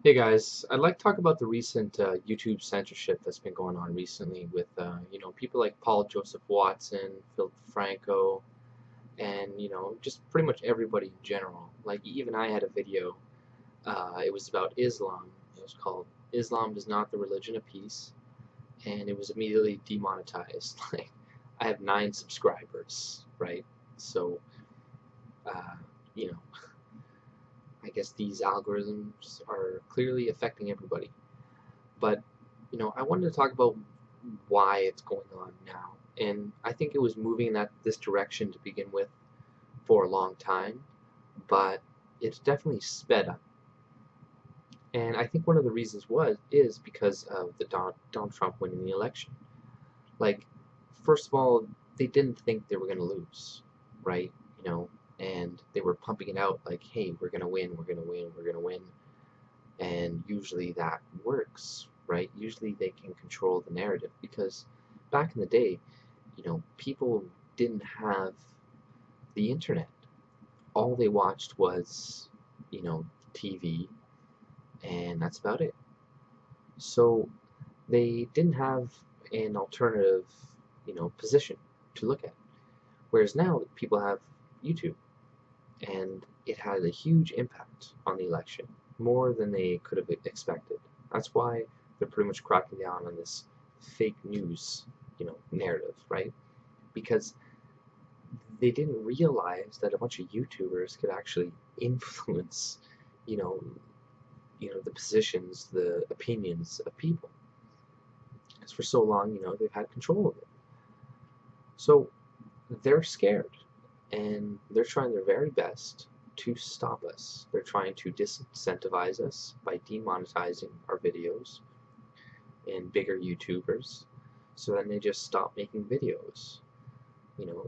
Hey guys, I'd like to talk about the recent YouTube censorship that's been going on recently with people like Paul Joseph Watson, Phil Franco, and just pretty much everybody in general. Like even I had a video. It was about Islam. It was called "Islam is not the religion of peace," and it was immediately demonetized. Like I have 9 subscribers, right? So uh, you know, I guess these algorithms are clearly affecting everybody. But I wanted to talk about why it's going on now, and I think it was moving in this direction to begin with for a long time, but it's definitely sped up. And I think one of the reasons is because of the Donald Trump winning the election. Like, first of all, they didn't think they were going to lose, right? And they were pumping it out like, hey, we're going to win, we're going to win, we're going to win. And usually that works, right? Usually they can control the narrative because back in the day, people didn't have the internet. All they watched was, TV, and that's about it. So they didn't have an alternative, position to look at. Whereas now people have YouTube, and it had a huge impact on the election, more than they could have expected. That's why they're pretty much cracking down on this fake news, narrative, right? Because they didn't realize that a bunch of YouTubers could actually influence, you know, the positions, the opinions of people. Because for so long, they've had control of it. So they're scared, and they're trying their very best to stop us. They're trying to disincentivize us by demonetizing our videos and bigger YouTubers, so then they just stop making videos.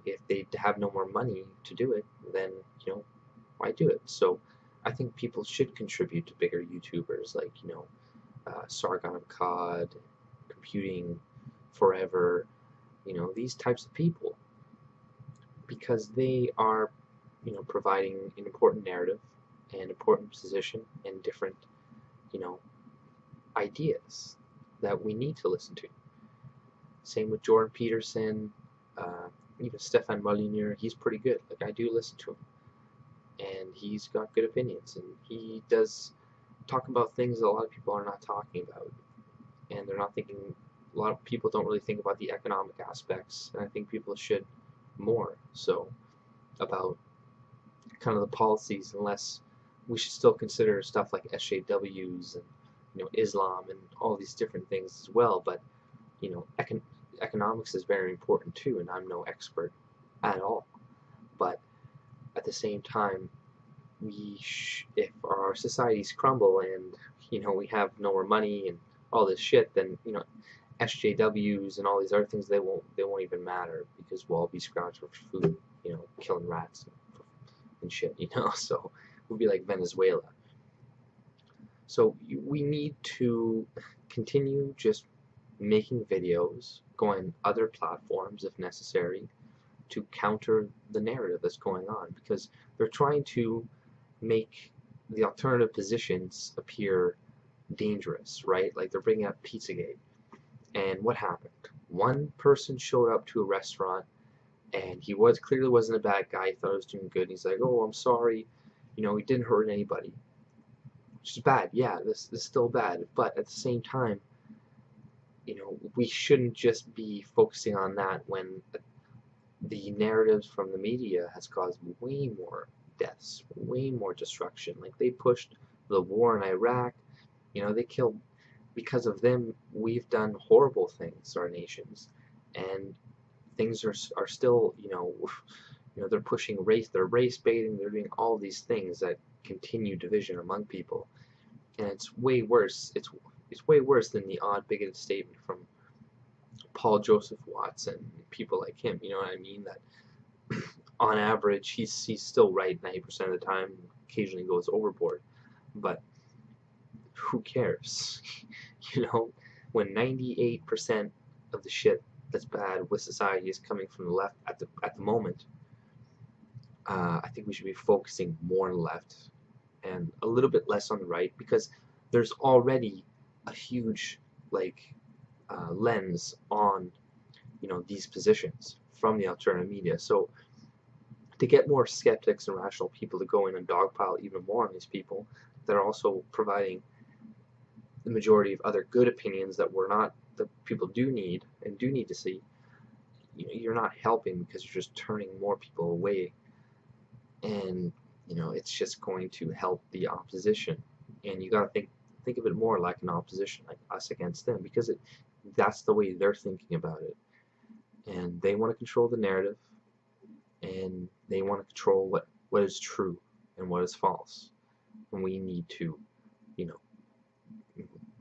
If they have no more money to do it, then why do it? So I think people should contribute to bigger YouTubers like Sargon of Akkad, Computing Forever, these types of people, because they are providing an important narrative and important position and different you know ideas that we need to listen to. Same with Jordan Peterson, even Stefan Molyneux. He's pretty good. Like I do listen to him, and he's got good opinions, and he does talk about things that a lot of people are not talking about, and they're not thinking. A lot of people don't really think about the economic aspects, and I think people should more so about kind of the policies, unless we should still consider stuff like SJWs and Islam and all these different things as well. But you know, economics is very important too, and I'm no expert at all. But at the same time, if our societies crumble and we have no more money and all this shit, then SJWs and all these other things, they won't even matter because we'll all be scrounging for food, killing rats and shit, so we'll be like Venezuela. So we need to continue just making videos, go on other platforms if necessary, to counter the narrative that's going on, because they're trying to make the alternative positions appear dangerous, right? Like they're bringing up Pizzagate. And what happened? One person showed up to a restaurant, and he clearly wasn't a bad guy. He thought he was doing good. And he's like, "Oh, I'm sorry. He didn't hurt anybody," which is bad. Yeah, this is still bad. But at the same time, we shouldn't just be focusing on that when the narratives from the media has caused way more deaths, way more destruction. Like they pushed the war in Iraq. They killed. Because of them, we've done horrible things to our nations, and things are still, they're pushing race, they're race baiting, they're doing all these things that continue division among people, and it's way worse. It's way worse than the odd bigoted statement from Paul Joseph Watson and people like him. You know what I mean? That on average, he's still right 90% of the time. Occasionally goes overboard, but who cares? When 98% of the shit that's bad with society is coming from the left at the moment, I think we should be focusing more on the left and a little bit less on the right, because there's already a huge lens on these positions from the alternative media. So to get more skeptics and rational people to go in and dogpile even more on these people that are also providing the majority of other good opinions that people do need to see, you're not helping, because you're just turning more people away, and it's just going to help the opposition. And you got to think of it more like an opposition, like us against them, because that's the way they're thinking about it, and they want to control the narrative, and they want to control what is true and what is false, and we need to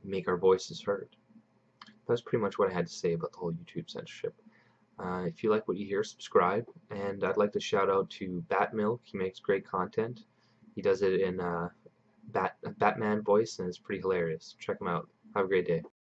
make our voices heard. That's pretty much what I had to say about the whole YouTube censorship. If you like what you hear, subscribe, and I'd like to shout out to Batmilk. He makes great content. He does it in a Batman voice, and it's pretty hilarious. Check him out. Have a great day.